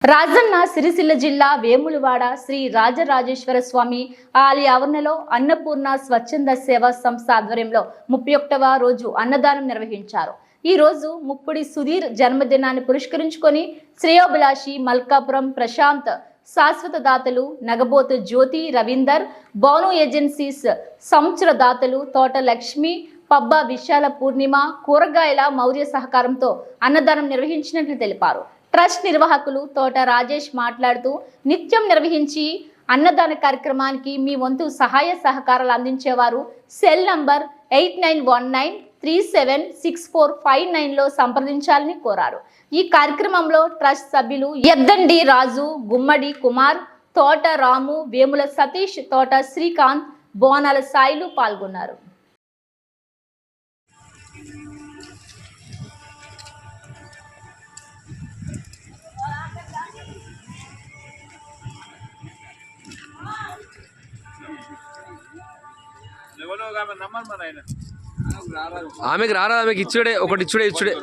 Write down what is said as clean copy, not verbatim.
రాజన్న సిరిసిల్ల జిల్లా వేములవాడ శ్రీ రాజరాజేశ్వర స్వామి ఆలయ ఆవరణలో అన్నపూర్ణ స్వచ్ఛంద సేవా సంస్థ ఆధ్వర్యంలో 31వ రోజు అన్నదానం నిర్వహించారు. ఈ రోజు ముప్పుడి సుధీర్ జన్మదినాన్ని పురస్కరించుకొని శ్రేయోభిలాషి మల్కాపురం ప్రశాంత్, శాశ్వత దాతలు నగబోతు జ్యోతి రవీందర్, బాను ఏజెన్సీస్ సంవత్సర దాతలు తోట లక్ష్మి, పబ్బ విశాల పూర్ణిమ, కూరగాయల మౌర్య సహకారంతో అన్నదానం నిర్వహించినట్లు తెలిపారు. ట్రస్ట్ నిర్వాహకులు తోట రాజేష్ మాట్లాడుతూ నిత్యం నిర్వహించి అన్నదాన కార్యక్రమానికి మీ వంతు సహాయ సహకారాలు అందించేవారు సెల్ నంబర్ 8919376459లో సంప్రదించాలని కోరారు. ఈ కార్యక్రమంలో ట్రస్ట్ సభ్యులు ఎద్దండి రాజు, గుమ్మడి కుమార్, తోట రాము, వేముల సతీష్, తోట శ్రీకాంత్, బోనాల సాయిలు పాల్గొన్నారు. ఆమెకి రారా, ఆమెకి ఇచ్చుడే ఒకటి ఇచ్చుడే.